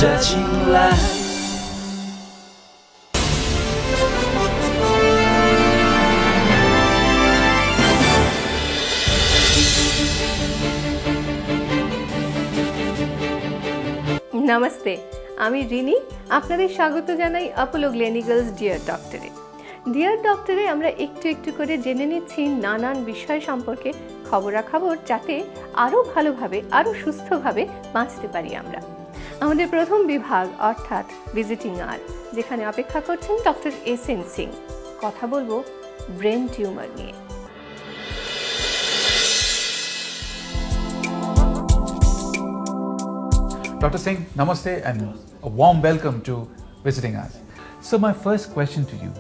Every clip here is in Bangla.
touching light. নমস্তে, আমি রিনি। আপনাদের স্বাগত জানাই অ্যাপোলো গ্লেনিগালস ডিয়ার ডক্টরে। ডিয়ার ডক্টরে আমরা একটু একটু করে জেনে নিচ্ছি নানান বিষয় সম্পর্কে খবরাখবর, যাতে আরও ভালোভাবে আরও সুস্থভাবে বাঁচতে পারি আমরা। আমাদের প্রথম বিভাগ অর্থাৎ ভিজিটিং আওয়ার, যেখানে অপেক্ষা করছেন ডক্টর এসএন সিং। কথা বলবো ব্রেন টিউমার নিয়ে। Dr. Singh, namaste and a warm welcome to Visiting Us. So my first question to you,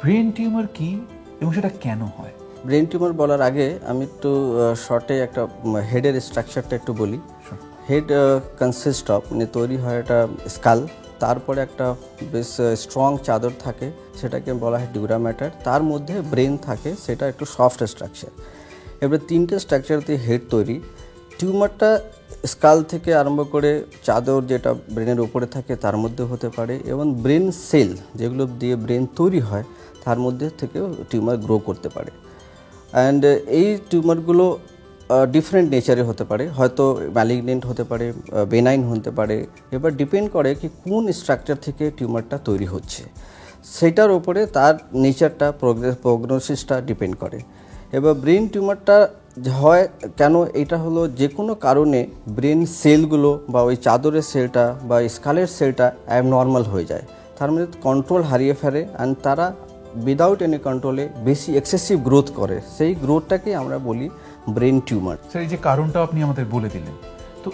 brain tumor কি এবং সেটা কেন হয়? ব্রেন টিউমার বলার আগে আমি একটু শর্টে একটা হেডের স্ট্রাকচারটা একটু বলি। হেড কনসিস্ট অফ মানে তৈরি হয় একটা স্কাল, তারপরে একটা বেশ স্ট্রং চাদর থাকে, সেটাকে বলা হয় ডিউরা ম্যাটার, তার মধ্যে ব্রেন থাকে, সেটা একটু সফট স্ট্রাকচার। এবারে তিনটে স্ট্রাকচার দিয়ে হেড তৈরি। টিউমারটা স্কাল থেকে আরম্ভ করে চাদর যেটা ব্রেনের উপরে থাকে তার মধ্যে হতে পারে, এবং ব্রেন সেল যেগুলো দিয়ে ব্রেন তৈরি হয় তার মধ্যে থেকেও টিউমার গ্রো করতে পারে। অ্যান্ড এই টিউমারগুলো ডিফারেন্ট নেচারে হতে পারে, হয়তো ম্যালিগনেন্ট হতে পারে, বেনাইন হতে পারে। এবার ডিপেন্ড করে কি কোন স্ট্রাকচার থেকে টিউমারটা তৈরি হচ্ছে, সেটার উপরে তার নেচারটা প্রগনোসিসটা ডিপেন্ড করে। এবার ব্রেন টিউমারটা হয় কেন, এটা হলো যে কোনো কারণে ব্রেন সেলগুলো বা ওই চাদরের সেলটা বা স্কালের সেলটা অ্যাবনর্মাল হয়ে যায়, তার মধ্যে কন্ট্রোল হারিয়ে ফেলে, অ্যান্ড তারা উইদাউট এনি কন্ট্রোলে বেশি এক্সেসিভ গ্রোথ করে। সেই গ্রোথটাকে আমরা বলি ব্রেন টিউমার। স্যার, এই যে কারণটা আপনি আমাদের বলে দিলেন, তো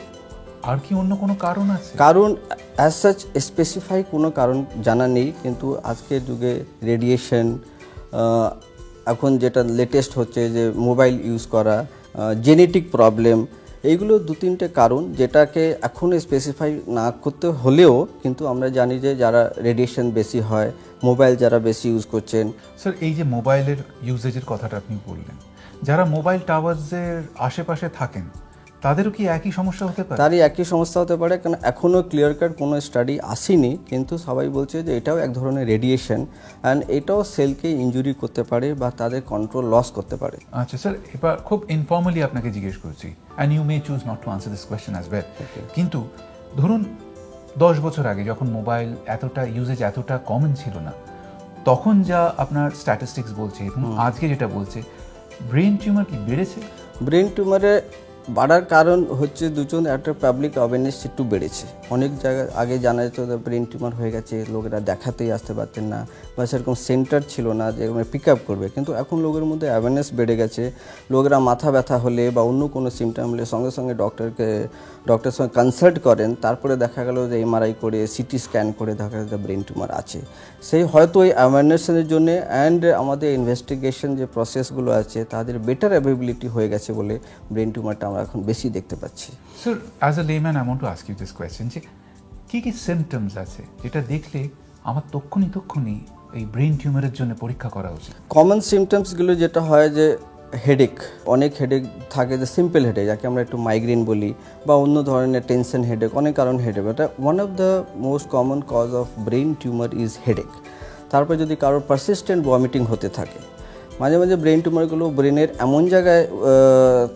আর কি অন্য কোনো কারণ আছে? কারণ অ্যাজ সাচ স্পেসিফাই কোনো কারণ জানা নেই, কিন্তু আজকের যুগে রেডিয়েশন, এখন যেটা লেটেস্ট হচ্ছে যে মোবাইল ইউজ করা, জেনেটিক প্রবলেম, এইগুলো দু তিনটে কারণ, যেটাকে এখন স্পেসিফাই না করতে হলেও কিন্তু আমরা জানি যে যারা রেডিয়েশন বেশি হয়, মোবাইল যারা বেশি ইউজ করছেন। স্যার, এই যে মোবাইলের ইউজেজের কথাটা আপনি বললেন, যারা মোবাইল টাওয়ার্সের আশেপাশে থাকেন তাদেরও কি একই সমস্যা হতে পারে? তারই একই সমস্যা হতে পারে, কারণ এখনও ক্লিয়ার কাট কোনো স্টাডি আসেনি, কিন্তু সবাই বলছে যে এটাও এক ধরনের রেডিয়েশন, অ্যান্ড এটাও সেলকে ইনজুরি করতে পারে বা তাদের কন্ট্রোল লস করতে পারে। আচ্ছা স্যার, এবার খুব ইনফর্মালি আপনাকে জিজ্ঞেস করছি, and you may choose not to answer this question as well, কিন্তু ধরুন 10 বছর আগে যখন মোবাইল এতটা ইউজেজ এতটা কমন ছিল না, তখন যা আপনার স্ট্যাটিস্টিক্স বলছে এবং আজকে যেটা বলছে, ব্রেন টিউমার কি বেড়েছে? ব্রেন টিউমারে বাড়ার কারণ হচ্ছে দুজন, একটা পাবলিক অ্যাওয়ারনেস একটু বেড়েছে। অনেক জায়গায় আগে জানা যেত যে ব্রেন টিউমার হয়ে গেছে, লোকেরা দেখাতেই আসতে পারতেন না, বা সেরকম সেন্টার ছিল না যে পিক আপ করবে, কিন্তু এখন লোকের মধ্যে অ্যাওয়ারনেস বেড়ে গেছে। লোকেরা মাথা ব্যথা হলে বা অন্য কোনো সিমটম হলে সঙ্গে সঙ্গে ডক্টরের সঙ্গে কনসাল্ট করেন, তারপরে দেখা গেল যে এমআরআই করে সিটি স্ক্যান করে দেখা গেল ব্রেন টিউমার আছে। সেই হয়তো এই অ্যাওয়ারনেসের জন্য অ্যান্ড আমাদের ইনভেস্টিগেশন যে প্রসেসগুলো আছে তাদের বেটার অ্যাভেবিলিটি হয়ে গেছে বলে ব্রেন টিউমারটা আমরা এখন বেশি দেখতে পাচ্ছি। Sir, as a layman I want to ask you this question, যে কী কী সিমটমস আছে যেটা দেখলে আমার তক্ষুনি এই ব্রেন টিউমারের জন্য পরীক্ষা করা উচিত? কমন সিমটমসগুলো যেটা হয় যে হেডেক, অনেক হেডেক থাকে, যে সিম্পল হেডেক যাকে আমরা একটু মাইগ্রেন বলি, বা অন্য ধরনের টেনশন হেডেক, অনেক কারণ হেডেক। এটা one of the most common cause of brain tumour is headache. তারপর যদি কারোর পারসিস্টেন্ট ভমিটিং হতে থাকে, মাঝে মাঝে ব্রেন টিউমারগুলো ব্রেনের এমন জায়গায়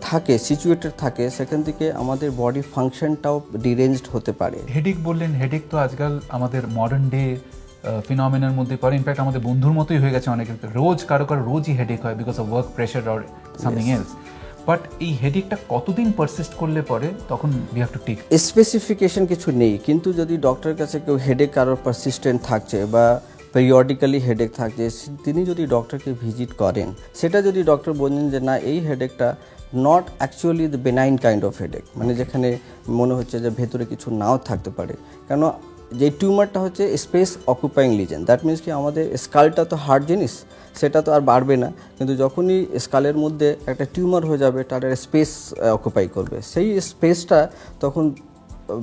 থাকে, সিচুয়েটেড থাকে, সেখান থেকে আমাদের বডি ফাংশনটাও ডিরেঞ্জড হতে পারে। হেডেক বললেন, হেডেক তো আজকাল আমাদের মডার্ন ডে ফিনোমেনার মধ্যে পড়ে, ইনফ্যাক্ট আমাদের বন্ধুর মতোই হয়ে গেছে অনেকের। রোজ কারো রোজই হেডেক হয় because of work pressure or something else. But এই হেডেকটা কতদিন পারসিস্ট করলে পরে তখন we have to take? Specification কিছু নেই, কিন্তু যদি ডক্টরের কাছে কেউ হেডেক কারোর পারসিস্টেন্ট থাকছে বা পেরিয়ডিক্যালি হেডেক থাকছে, তিনি যদি ডক্টরকে ভিজিট করেন, সেটা যদি ডক্টর বলেন যে না এই হেডেকটা not actually the benign kind of headache, মানে যেখানে মনে হচ্ছে যে ভেতরে কিছু নাও থাকতে পারে, কেন যে টিউমারটা হচ্ছে space occupying lesion. That means কি আমাদের স্কালটা তো হার্ড জিনিস, সেটা তো আর বাড়বে না, কিন্তু যখনই স্কালের মধ্যে একটা টিউমার হয়ে যাবে তার স্পেস অকুপাই করবে, সেই স্পেসটা তখন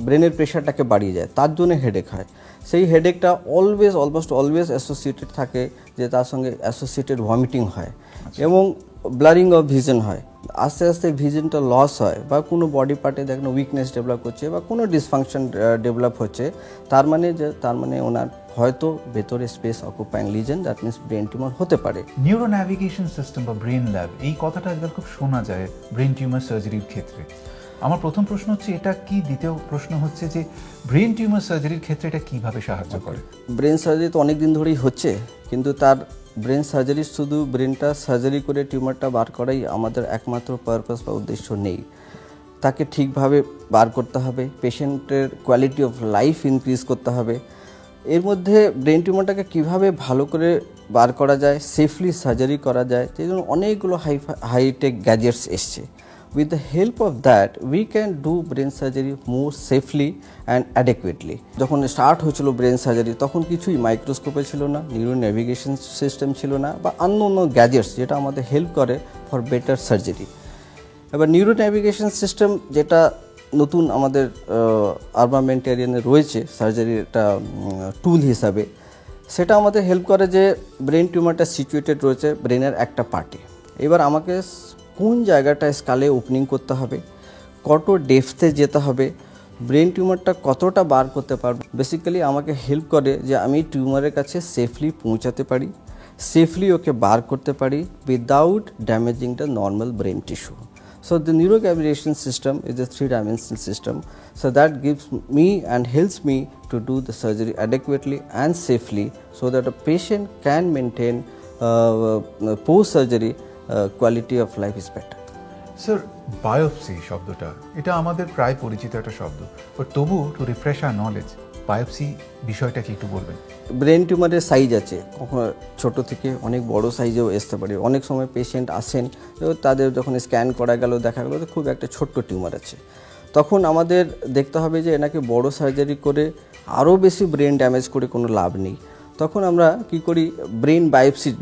ব্রেনের প্রেশারটাকে বাড়িয়ে যায়, তার জন্য হেডেক হয়। সেই হেডেকটা অলমোস্ট অলওয়েজ অ্যাসোসিয়েটেড থাকে, যে তার সঙ্গে অ্যাসোসিয়েটেড ভমিটিং হয় এবং ব্লারিং অফ ভিশন হয়, আস্তে আস্তে ভিশনটা লস হয় বা কোনো বডি পার্টে দেখেন উইকনেস ডেভেলপ করছে বা কোনো ডিসফাংশন ডেভেলপ হচ্ছে, তার মানে ওনার হয়তো ভেতরে space occupying lesion, that means brain tumour হতে পারে। নিউরো ন্যাভিগেশন সিস্টেম বা ব্রেন ল্যাব, এই কথাটা আজকাল খুব শোনা যায় ব্রেন টিউমার সার্জারির ক্ষেত্রে। আমার প্রথম প্রশ্ন হচ্ছে এটা কি, দ্বিতীয় প্রশ্ন হচ্ছে যে ব্রেন টিউমার সার্জারির ক্ষেত্রে এটা কিভাবে সাহায্য করে? ব্রেন সার্জারি তো অনেক দিন ধরেই হচ্ছে, কিন্তু তার ব্রেন সার্জারি শুধু ব্রেনটা সার্জারি করে টিউমারটা বার করাই আমাদের একমাত্র পারপাস বা উদ্দেশ্য নেই। তাকে ঠিকভাবে বার করতে হবে, পেশেন্টের কোয়ালিটি অফ লাইফ ইনক্রিজ করতে হবে। এর মধ্যে ব্রেন টিউমারটাকে কিভাবে ভালো করে বার করা যায়, সেফলি সার্জারি করা যায়, সেই জন্য অনেকগুলো হাইটেক গ্যাজেটস এসছে। With the help of that, we can do brain surgery more safely and adequately. যখন স্টার্ট হয়েছিল ব্রেন সার্জারি তখন কিছুই মাইক্রোস্কোপে ছিল না, নিউরো নেভিগেশন সিস্টেম ছিল না, বা অন্য গ্যাজেটস যেটা আমাদের হেল্প করে ফর বেটার সার্জারি। এবার নিউরো নেভিগেশন সিস্টেম যেটা নতুন আমাদের আর্মামেন্টারিয়ানে রয়েছে সার্জারির একটা টুল হিসাবে, সেটা আমাদের হেল্প করে যে ব্রেন টিউমারটা সিচুয়েটেড রয়েছে ব্রেনের একটা পার্টে। এবার আমাকে কোন জায়গাটা স্কালে ওপেনিং করতে হবে, কত ডেপথে যেতে হবে, ব্রেন টিউমারটা কতটা বার করতে পারবে, বেসিক্যালি আমাকে হেল্প করে যে আমি টিউমারের কাছে সেফলি পৌঁছাতে পারি, সেফলি ওকে বার করতে পারি without damaging the normal brain tissue. So the neurocavitation system is a 3-dimensional system, so that gives me and helps me to do the surgery adequately and safely so that a patient can maintain post-surgery quality of life is better. Sir, biopsy শব্দটা এটা আমাদের প্রায় পরিচিত একটা শব্দ, বাট তবু two refresh hour knowledge, biopsy বিষয়টা কি একটু বলবেন? ব্রেন টিউমারের সাইজ আছে, কখনো ছোট থেকে অনেক বড় সাইজেও আসতে পারে। অনেক সময় পেশেন্ট আসেন, তাদের যখন স্ক্যান করা গেল দেখা গেল খুব একটা ছোট্ট টিউমার আছে, তখন আমাদের দেখতে হবে যে এনাকে বড় সার্জারি করে আরও বেশি ব্রেন ড্যামেজ করে কোনো লাভ নেই। তখন আমরা কি করি, ব্রেন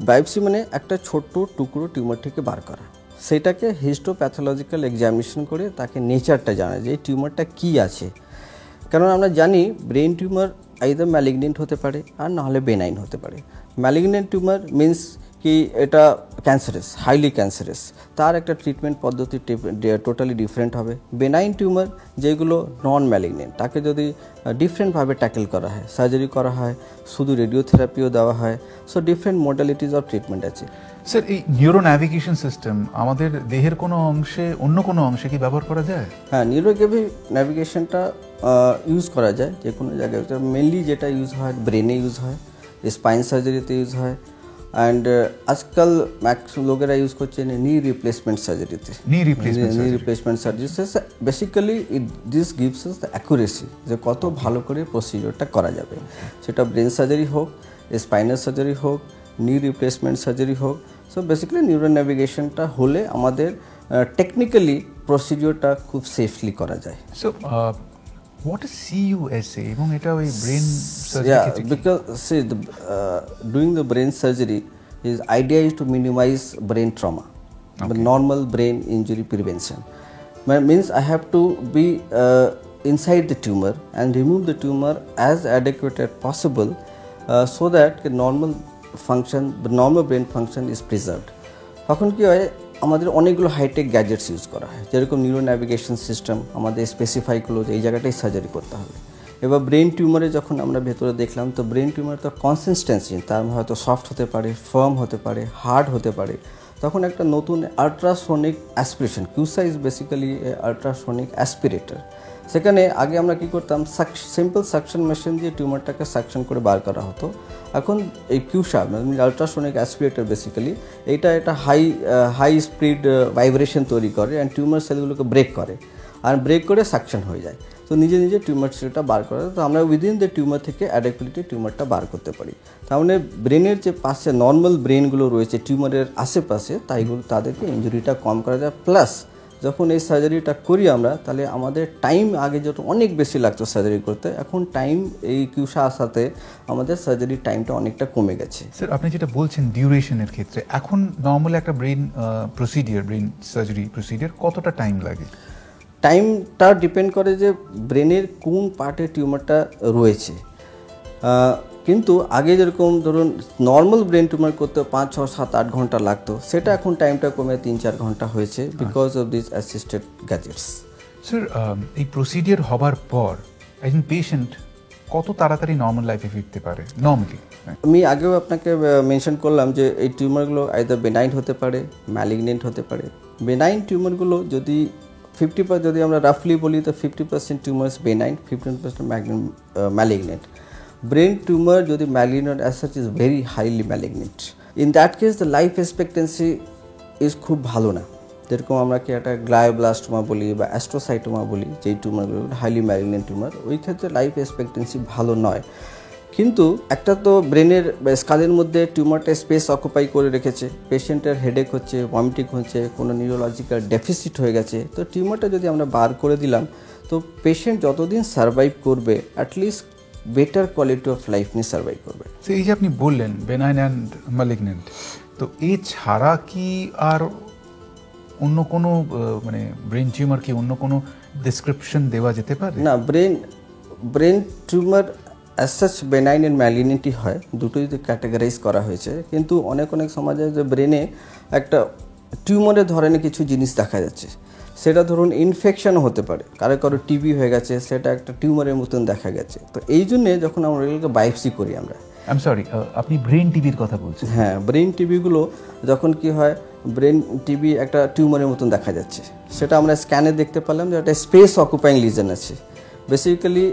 বায়োপসি মানে একটা ছোট্ট টুকরো টিউমার থেকে বার করা, সেটাকে হিস্টোপ্যাথোলজিক্যাল এক্সামিনেশন করে তাকে নেচারটা জানা যে এই টিউমারটা কী আছে। কারণ আমরা জানি ব্রেন টিউমার আইদার ম্যালিগনেন্ট হতে পারে আর নাহলে বেনাইন হতে পারে। ম্যালিগনেন্ট টিউমার মিন্স কি এটা ক্যান্সারাস, হাইলি ক্যান্সারাস, তার একটা ট্রিটমেন্ট পদ্ধতি টোটালি ডিফারেন্ট হবে। বেনাইন টিউমার যেগুলো নন ম্যালিগনেন্ট, তাকে যদি ডিফারেন্টভাবে ট্যাকেল করা হয়, সার্জারি করা হয়, শুধু রেডিওথেরাপিও দেওয়া হয়, so different modalities of treatment আছে। স্যার, এই নিউরো ন্যাভিগেশন সিস্টেম আমাদের দেহের কোনো অংশে, অন্য কোনো অংশে কি ব্যবহার করা যায়? হ্যাঁ, নিউরো ন্যাভিগেশনটা ইউজ করা যায় যে কোনো জায়গায়। মেনলি যেটা ইউজ হয় ব্রেনে ইউজ হয়, স্পাইন সার্জারিতে ইউজ হয়, অ্যান্ড আজকাল ম্যাক্স লোকেরা ইউজ করছে নি রিপ্লেসমেন্ট সার্জারিতে। Knee replacement surgery basically this gives us the accuracy যে কত ভালো করে প্রসিডিওরটা করা যাবে, সেটা ব্রেন সার্জারি হোক, স্পাইনাল সার্জারি হোক, নি রিপ্লেসমেন্ট সার্জারি হোক। সো বেসিক্যালি নিউরো ন্যাভিগেশনটা হলে আমাদের টেকনিক্যালি প্রসিডিওরটা খুব সেফলি করা যায়। সো what is CUSA এবং এটা ওই brain surgery? Because see doing the brain surgery is idea is to minimize brain trauma, the normal brain injury prevention. Means I have to be inside the tumor and remove the tumor as adequate as possible so that the normal brain function is preserved. তখন কি হয়, আমাদের অনেকগুলো হাইটেক গ্যাজেটস ইউজ করা হয়, যেরকম নিউরো ন্যাভিগেশন সিস্টেম আমাদের স্পেসিফাই করলো যে এই জায়গাটাই সার্জারি করতে হবে। এবার ব্রেন টিউমারে যখন আমরা ভেতরে দেখলাম, তো ব্রেন টিউমার তো কনসিস্টেন্সি, তার হয়তো সফট হতে পারে, ফার্ম হতে পারে, হার্ড হতে পারে। তখন একটা নতুন ultrasonic aspiration, CUSA is basically ultrasonic aspirator. সেখানে আগে আমরা কি করতাম, সিম্পল সাকশন মেশিন দিয়ে টিউমারটাকে সাকশন করে বার করা হতো। এখন এই কিউসা মানে আল্ট্রাসোনিক অ্যাসপিরেটর বেসিক্যালি এটা হাই স্পিড ভাইব্রেশন তৈরি করে অ্যান্ড টিউমার সেলগুলোকে ব্রেক করে, আর ব্রেক করে সাকশন হয়ে যায়, তো নিজে নিজে টিউমার সেলটা বার করা যায়। তো আমরা উইদিন দ্য টিউমার থেকে অ্যাডেকুয়েটলি টিউমারটা বার করতে পারি। তার মানে ব্রেনের যে পাশে নর্মাল ব্রেনগুলো রয়েছে টিউমারের আশেপাশে, তাদেরকে ইঞ্জুরিটা কম করা যায়। প্লাস যখন এই সার্জারিটা করি আমরা, তাহলে আমাদের টাইম আগে যত অনেক বেশি লাগতো সার্জারি করতে, এখন টাইম এই কিউসা আসাতে আমাদের সার্জারির টাইমটা অনেকটা কমে গেছে। স্যার, আপনি যেটা বলছেন ডিউরেশনের ক্ষেত্রে, এখন নর্মালি একটা ব্রেন সার্জারি প্রসিডিওর কতটা টাইম লাগে? টাইমটা ডিপেন্ড করে যে ব্রেনের কোন পার্টে টিউমারটা রয়েছে। কিন্তু আগে যেরকম ধরুন নর্মাল ব্রেন টিউমার করতে 5, 6, 7, 8 ঘন্টা লাগতো, সেটা এখন টাইমটা কমে 3-4 ঘন্টা হয়েছে because of this assisted gadgets. Sir, এই প্রসিডিওর হবার পর একজন পেশেন্ট কত তাড়াতাড়ি নর্মাল লাইফে ফিরতে পারে নর্মালি? আমি আগেও আপনাকে মেনশন করলাম যে এই টিউমারগুলো আইদার বেনাইন হতে পারে, ম্যালিগনেন্ট হতে পারে। বেনাইন টিউমারগুলো যদি 50%, যদি আমরা রাফলি বলি তো 50% tumours benign, 15% malignant. Brain tumour যদি malignant as such is very highly malignant. In that case the life expectancy is খুব ভালো না। যেরকম আমরা কি একটা গ্লায়োব্লাস্টোমা বলি বা অ্যাস্ট্রোসাইটোমা বলি, যেই টিউমারগুলো হাইলি ম্যালিগনেন্ট টিউমার, ওই ক্ষেত্রে লাইফ এক্সপেক্টেন্সি ভালো নয়। কিন্তু একটা তো ব্রেনের স্কালের মধ্যে টিউমারটা স্পেস অকুপাই করে রেখেছে, পেশেন্টের হেডেক হচ্ছে, ভমিটিং হচ্ছে, কোনো নিউরোলজিক্যাল ডেফিসিট হয়ে গেছে, তো টিউমারটা যদি আমরা বার করে দিলাম তো পেশেন্ট যতদিন সার্ভাইভ করবে at least better quality of life নিয়ে সার্ভাইভ করবে। তো এই যে আপনি বললেন বেনাইন অ্যান্ড ম্যালিগনেন্ট, তো এছাড়া কি আর অন্য কোনো মানে ব্রেন টিউমার কি অন্য কোনো ডেসক্রিপশন দেওয়া যেতে পারে? না, brain tumour as such benign and ম্যালিগনেন্টই হয়, দুটোই ক্যাটাগরাইজ করা হয়েছে। কিন্তু অনেক সমাজে যে ব্রেনে একটা টিউমারের ধরনের কিছু জিনিস দেখা যাচ্ছে, সেটা ধরুন ইনফেকশনও হতে পারে, কারো টিবি হয়ে গেছে, সেটা একটা টিউমারের মতন দেখা গেছে। তো এই জন্যে যখন আমরা এগুলোকে বায়োপসি করি আমরা, আই এম সরি, আপনি ব্রেন টিবির কথা বলছেন? হ্যাঁ, ব্রেন টিবিগুলো যখন কি হয়, ব্রেন টিবি একটা টিউমারের মতন দেখা যাচ্ছে, সেটা আমরা স্ক্যানে দেখতে পারলাম যে একটা স্পেস অকুপাইং লিজন আছে। বেসিক্যালি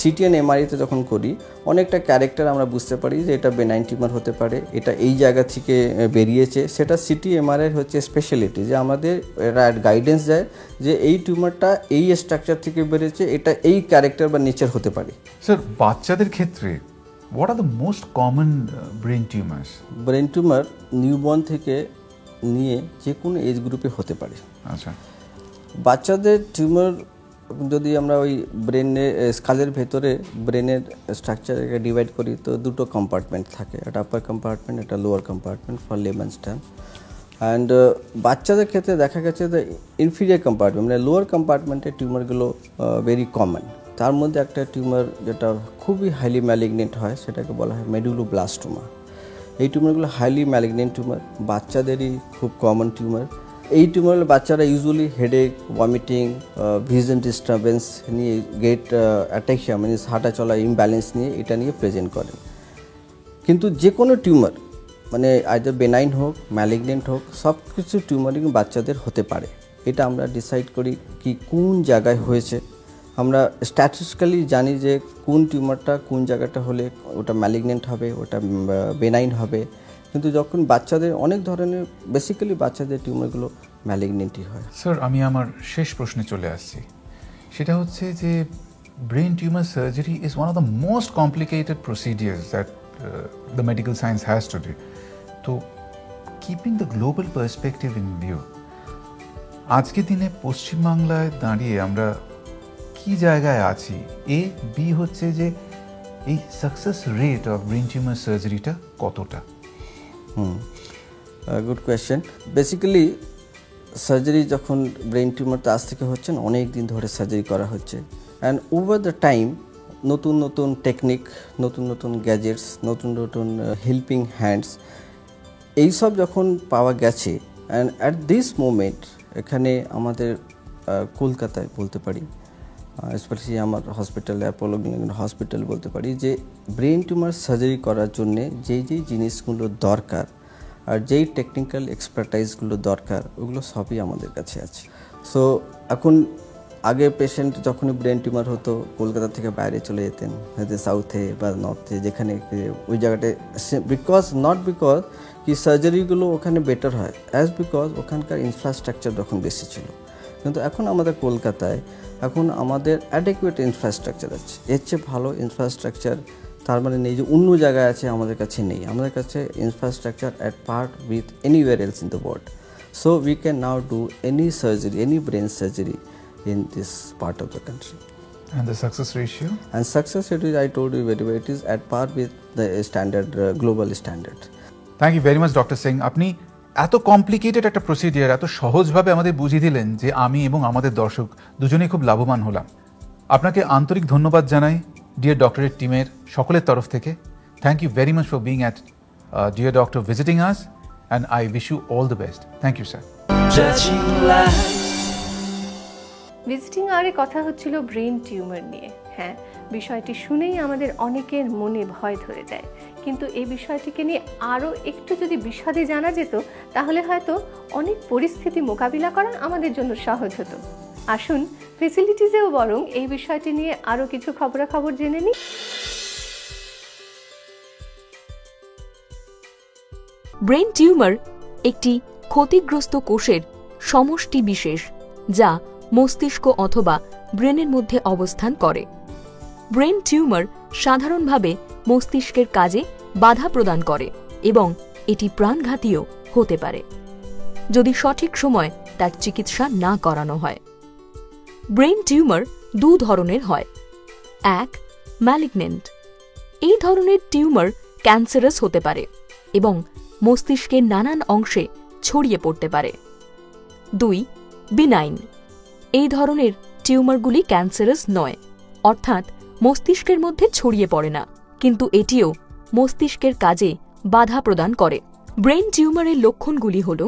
সিটি অ্যান্ড এমআরআইতে যখন করি অনেকটা ক্যারেক্টার আমরা বুঝতে পারি যে এটা বেনাইন টিউমার হতে পারে, এটা এই জায়গা থেকে বেরিয়েছে। সেটা সিটি এমআরআই হচ্ছে স্পেশালিটি, যে আমাদের এরা গাইডেন্স দেয় যে এই টিউমারটা এই স্ট্রাকচার থেকে বেরিয়েছে, এটা এই ক্যারেক্টার বা নেচার হতে পারে। স্যার, বাচ্চাদের ক্ষেত্রে what are the most common brain tumours? Brain tumour newborn থেকে নিয়ে যে কোনো এজ গ্রুপে হতে পারে। আচ্ছা, বাচ্চাদের টিউমার যদি আমরা ওই ব্রেনের স্কালের ভেতরে ব্রেনের স্ট্রাকচারকে ডিভাইড করি তো দুটো কম্পার্টমেন্ট থাকে, একটা আপার কম্পার্টমেন্ট, একটা lower compartment for layman's term. And বাচ্চাদের ক্ষেত্রে দেখা গেছে যে ইনফিরিয়ার কম্পার্টমেন্ট মানে লোয়ার কম্পার্টমেন্টের টিউমারগুলো ভেরি কমন। তার মধ্যে একটা টিউমার যেটা খুবই হাইলি ম্যালিগনেন্ট হয় সেটাকে বলা হয় মেডুলোব্লাস্টোমা। এই টিউমারগুলো হাইলি ম্যালিগনেন্ট টিউমার, বাচ্চাদেরই খুব কমন টিউমার। এই টিউমারের বাচ্চারা usually headache, vomiting, vision disturbance নিয়ে, গেট অ্যাটাক্সিয়া মানে হাঁটা চলা ইমব্যালেন্স নিয়ে এটা নিয়ে প্রেজেন্ট করেন। কিন্তু যে কোনো টিউমার মানে আইদার বেনাইন হোক, ম্যালিগনেন্ট হোক, সব কিছু টিউমারই বাচ্চাদের হতে পারে। এটা আমরা ডিসাইড করি কি কোন জায়গায় হয়েছে। আমরা স্ট্যাটিস্টিক্যালি জানি যে কোন টিউমারটা কোন জায়গাটা হলে ওটা ম্যালিগনেন্ট হবে, ওটা বেনাইন হবে। কিন্তু যখন বাচ্চাদের অনেক ধরনের বেসিক্যালি বাচ্চাদের টিউমারগুলো ম্যালিগনেন্টই হয়। স্যার, আমি আমার শেষ প্রশ্নে চলে আসছি। সেটা হচ্ছে যে brain tumour surgery is one of the most complicated procedures that the medical science has to do. তো keeping the global perspective in view, আজকের দিনে পশ্চিমবাংলায় দাঁড়িয়ে আমরা কি জায়গায় আছি? এ বি হচ্ছে যে এই success rate of brain tumour সার্জারিটা কতটা? Good question. বেসিক্যালি সার্জারি যখন ব্রেন টিউমারটা আজ থেকে হচ্ছে না, অনেক দিন ধরে সার্জারি করা হচ্ছে। অ্যান্ড ওভার দ্য টাইম নতুন নতুন টেকনিক, নতুন নতুন গ্যাজেটস, নতুন নতুন হেল্পিং হ্যান্ডস এইসব যখন পাওয়া গেছে, অ্যান্ড অ্যাট দিস মোমেন্ট এখানে আমাদের কলকাতায় বলতে পারি, স্পেশালি আমার হসপিটাল অ্যাপোলো হসপিটাল বলতে পারি যে ব্রেন টিউমার সার্জারি করার জন্যে যেই জিনিসগুলো দরকার আর যেই টেকনিক্যাল এক্সপার্টাইজগুলো দরকার ওগুলো সবই আমাদের কাছে আছে। সো এখন আগে পেশেন্ট যখনই ব্রেন টিউমার হতো কলকাতা থেকে বাইরে চলে যেতেন, হয়তো সাউথে বা নর্থে, যেখানে ওই জায়গাটায়, বিকজ কি সার্জারিগুলো ওখানে বেটার হয়, বিকজ ওখানকার ইনফ্রাস্ট্রাকচার তখন বেশি ছিল। কিন্তু এখন আমাদের কলকাতায় এখন আমাদের অ্যাডেকুয়েট ইনফ্রাস্ট্রাকচার আছে, এর চেয়ে ভালো ইনফ্রাস্ট্রাকচার তার মানে নেই যে অন্য জায়গায় আছে আমাদের কাছে নেই। আমাদের কাছে infrastructure at part with anywhere else in the world. So we can now do any surgery, any brain surgery in this part of the country. And the success ratio? And success rate, I told you very well, it is at par with the standard, global standard. Thank you very much, Dr. Singh. আপনি এত কমপ্লিকেটেড একটা প্রসিডিয়ার এত সহজভাবে আমাদের বুঝিয়ে দিলেন যে আমি এবং আমাদের দর্শক দুজনেই খুব লাভবান হলাম। আপনাকে আন্তরিক ধন্যবাদ জানাই ডিয়ার ডক্টরেট টিমের সকলের তরফ থেকে। Thank you very much for being at Dear Doctor visiting us, and I wish you all the best. Thank you, sir. Visiting আওয়ারে কথা হচ্ছিল ব্রেন টিউমার নিয়ে। হ্যাঁ, বিষয়টি শুনেই আমাদের অনেকের মনে ভয় ধরে যায়, কিন্তু এই বিষয়টিকে নিয়ে আরও একটু যদি বিশদে জানা যেত তাহলে হয়তো অনেক পরিস্থিতি মোকাবিলা করা আমাদের জন্য সহজ হতো। আসুন ফেসিলিটিসেও বরং এই বিষয়টি নিয়ে আরও কিছু খবরাখবর জেনে নিই। ব্রেন টিউমার একটি ক্ষতিগ্রস্ত কোষের সমষ্টি বিশেষ যা মস্তিষ্ক অথবা ব্রেনের মধ্যে অবস্থান করে। ব্রেন টিউমার সাধারণভাবে মস্তিষ্কের কাজে বাধা প্রদান করে এবং এটি প্রাণঘাতীও হতে পারে যদি সঠিক সময় তার চিকিৎসা না করানো হয়। ব্রেন টিউমার দু ধরনের হয়। এক, ম্যালিগন্যান্ট। এই ধরনের টিউমার ক্যান্সারাস হতে পারে এবং মস্তিষ্কের নানান অংশে ছড়িয়ে পড়তে পারে। 2, বিনাইন। এই ধরনের টিউমারগুলি ক্যান্সারাস নয়, অর্থাৎ মস্তিষ্কের মধ্যে ছড়িয়ে পড়ে না, কিন্তু এটিও মস্তিষ্কের কাজে বাধা প্রদান করে। ব্রেন টিউমারের লক্ষণগুলি হল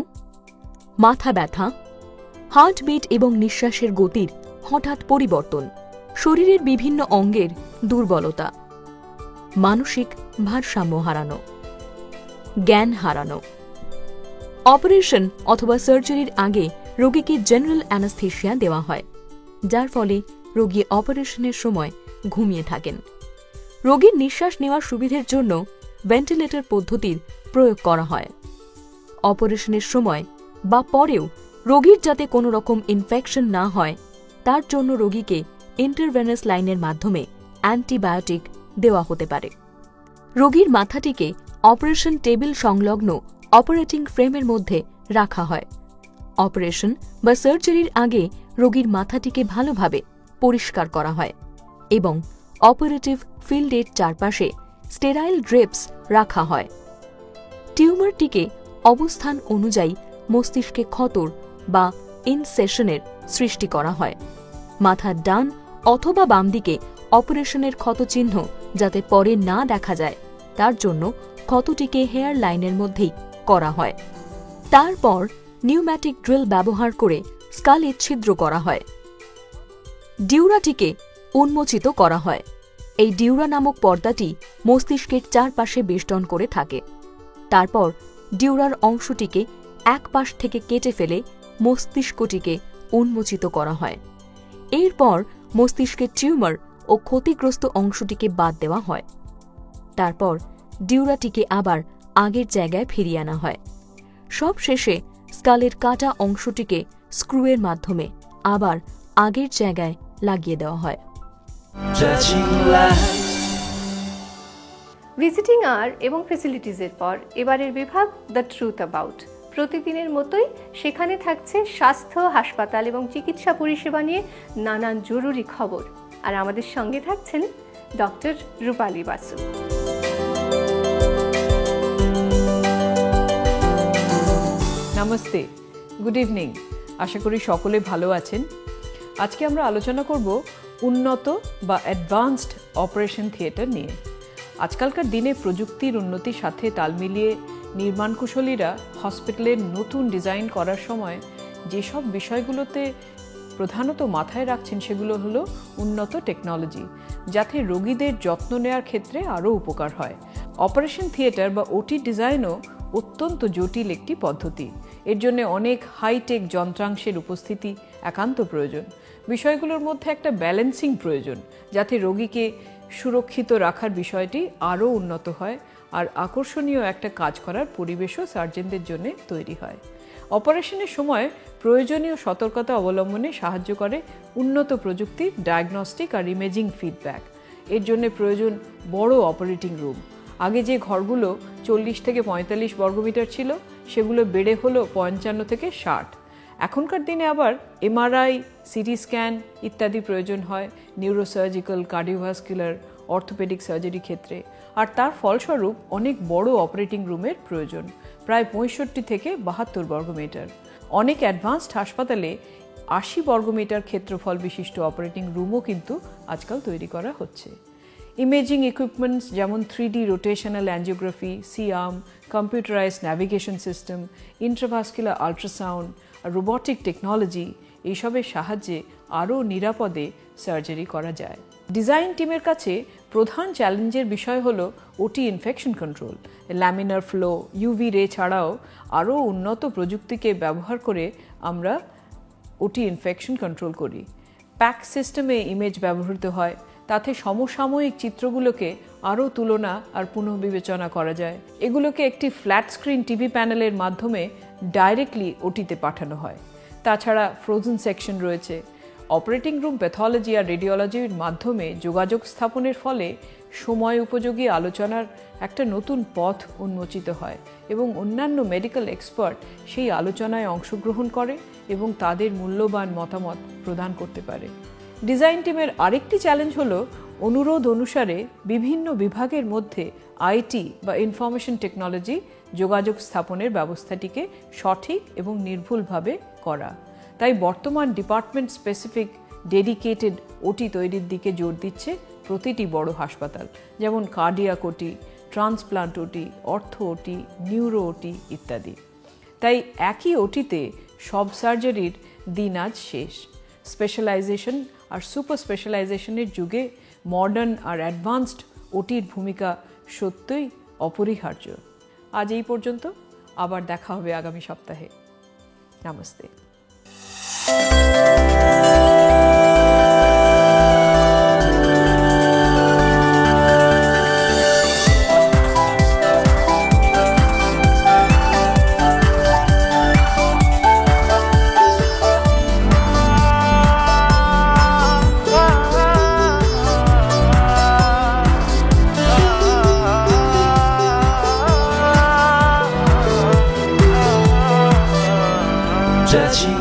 মাথা ব্যথা, হার্টবিট এবং নিঃশ্বাসের গতির হঠাৎ পরিবর্তন, শরীরের বিভিন্ন অঙ্গের দুর্বলতা, মানসিক ভারসাম্য হারানো, জ্ঞান হারানো। অপারেশন অথবা সার্জারির আগে রোগীকে জেনারেল অ্যানাস্থেশিয়া দেওয়া হয়, যার ফলে রোগী অপারেশনের সময় ঘুমিয়ে থাকেন। রোগীর নিঃশ্বাস নেওয়ার সুবিধের জন্য ভেন্টিলেটর পদ্ধতির প্রয়োগ করা হয়। অপারেশনের সময় বা পরেও রোগীর যাতে কোনো রকম ইনফেকশন না হয় তার জন্য রোগীকে ইন্টারভেনাস লাইনের মাধ্যমে অ্যান্টিবায়োটিক দেওয়া হতে পারে। রোগীর মাথাটিকে অপারেশন টেবিল সংলগ্ন অপারেটিং ফ্রেমের মধ্যে রাখা হয়। অপারেশন বা সার্জারির আগে রোগীর মাথাটিকে ভালোভাবে পরিষ্কার করা হয় এবং অপারেটিভ ফিল্ডের চারপাশে স্টেরাইল ড্রেপস রাখা হয়। টিউমারটিকে অবস্থান অনুযায়ী মস্তিষ্কে ক্ষতর বা ইনসেশনের সৃষ্টি করা হয়। মাথার ডান অথবা বাম দিকে অপারেশনের ক্ষতচিহ্ন যাতে পরে না দেখা যায় তার জন্য ক্ষতটিকে হেয়ার লাইনের মধ্যেই করা হয়। তারপর নিউম্যাটিক ড্রিল ব্যবহার করে স্কালে ছিদ্র করা হয়। ডিউরাটিকে উন্মোচিত করা হয়। এই ডিউরা নামক পর্দাটি মস্তিষ্কের চারপাশে বেষ্টন করে থাকে। তারপর ডিউরার অংশটিকে এক পাশ থেকে কেটে ফেলে মস্তিষ্কটিকে উন্মোচিত করা হয়। এরপর মস্তিষ্কের টিউমার ও ক্ষতিগ্রস্ত অংশটিকে বাদ দেওয়া হয়। তারপর ডিউরাটিকে আবার আগের জায়গায় ফিরিয়ে আনা হয়। সব শেষে স্কালের কাটা অংশটিকে স্ক্রুয়ের মাধ্যমে আবার আগের জায়গায় লাগিয়ে দেওয়া হয়। ভিজিটিং আওয়ার এবং ফেসিলিটিসের পর এবারের বিভাগ দ্য ট্রুথ অ্যাবাউট। প্রতিদিনের মতোই সেখানে থাকছে স্বাস্থ্য, হাসপাতাল এবং চিকিৎসা পরিষেবা নিয়ে নানান জরুরি খবর। আর আমাদের সঙ্গে থাকছেন ডক্টর রূপালী বাসু। নমস্তে, গুড ইভিনিং। আশা করি সকলে ভালো আছেন। আজকে আমরা আলোচনা করব উন্নত বা অ্যাডভান্সড অপারেশন থিয়েটার নিয়ে। আজকালকার দিনে প্রযুক্তির উন্নতির সাথে তাল মিলিয়ে নির্মাণ কুশলীরা হসপিটালের নতুন ডিজাইন করার সময় যেসব বিষয়গুলোতে প্রধানত মাথায় রাখছেন সেগুলো হলো উন্নত টেকনোলজি, যাতে রোগীদের যত্ন নেওয়ার ক্ষেত্রে আরও উপকার হয়। অপারেশন থিয়েটার বা ওটি ডিজাইনও অত্যন্ত জটিল একটি পদ্ধতি। এর জন্য অনেক হাইটেক যন্ত্রাংশের উপস্থিতি একান্ত প্রয়োজন। বিষয়গুলোর মধ্যে একটা ব্যালেন্সিং প্রয়োজন, যাতে রোগীকে সুরক্ষিত রাখার বিষয়টি আরও উন্নত হয় আর আকর্ষণীয় একটা কাজ করার পরিবেশও সার্জনদের জন্য তৈরি হয়। অপারেশনের সময় প্রয়োজনীয় সতর্কতা অবলম্বনে সাহায্য করে উন্নত প্রযুক্তির ডায়াগনস্টিক আর ইমেজিং ফিডব্যাক। এর জন্য প্রয়োজন বড় অপারেটিং রুম। আগে যে ঘরগুলো 40 থেকে 45 বর্গমিটার ছিল সেগুলো বেড়ে হলো 55 থেকে 60। এখনকার দিনে আবার এমআরআই, সিটি স্ক্যান ইত্যাদি প্রয়োজন হয় নিউরোসার্জিক্যাল, কার্ডিওভাস্কুলার, অর্থোপেডিক সার্জারি ক্ষেত্রে। আর তার ফলস্বরূপ অনেক বড় অপারেটিং রুমের প্রয়োজন, প্রায় 65 থেকে 72 বর্গমিটার। অনেক অ্যাডভান্সড হাসপাতালে 80 বর্গমিটার ক্ষেত্রফল বিশিষ্ট অপারেটিং রুমও কিন্তু আজকাল তৈরি করা হচ্ছে। ইমেজিং ইকুইপমেন্টস যেমন 3D rotational angiography, C arm, computerised navigation system, intravascular ultrasound আর রোবটিক টেকনোলজি এইসবের সাহায্যে আরও নিরাপদে সার্জারি করা যায়। ডিজাইন টিমের কাছে প্রধান চ্যালেঞ্জের বিষয় হল ওটি infection control. Laminar flow, UV রে ছাড়াও আরও উন্নত প্রযুক্তিকে ব্যবহার করে আমরা ওটি ইনফেকশন কন্ট্রোল করি। প্যাক সিস্টেমে ইমেজ ব্যবহৃত হয়, তাতে সমসাময়িক চিত্রগুলোকে আরও তুলনা আর পুনঃবিবেচনা করা যায়। এগুলোকে একটি ফ্ল্যাট স্ক্রিন টিভি প্যানেলের মাধ্যমে ডাইরেক্টলি ওটিতে পাঠানো হয়। তাছাড়া ফ্রোজেন সেকশন রয়েছে। অপারেটিং রুম প্যাথোলজি আর রেডিওলজির মাধ্যমে যোগাযোগ স্থাপনের ফলে সময় উপযোগী আলোচনার একটা নতুন পথ উন্মোচিত হয় এবং অন্যান্য মেডিকেল এক্সপার্ট সেই আলোচনায় অংশগ্রহণ করে এবং তাদের মূল্যবান মতামত প্রদান করতে পারে। ডিজাইন টিমের আরেকটি চ্যালেঞ্জ হলো অনুরোধ অনুসারে বিভিন্ন বিভাগের মধ্যে আইটি বা ইনফরমেশন টেকনোলজি যোগাযোগ স্থাপনের ব্যবস্থাটিকে সঠিক এবং নির্ভুলভাবে করা। তাই বর্তমান ডিপার্টমেন্ট স্পেসিফিক ডেডিকেটেড ওটি তৈরির দিকে জোর দিচ্ছে প্রতিটি বড় হাসপাতাল, যেমন কার্ডিয়াক ওটি, ট্রান্সপ্লান্ট ওটি, অর্থো ওটি, নিউরো ওটি ইত্যাদি। তাই একই ওটিতে সব সার্জারির দিন আজ শেষ। স্পেশালাইজেশন আর সুপার স্পেশালাইজেশনের যুগে মডার্ন আর অ্যাডভান্সড ওটির ভূমিকা সত্যই অপরিহার্য। আজ এই পর্যন্ত, আবার দেখা হবে আগামী সপ্তাহে। নমস্তে।这期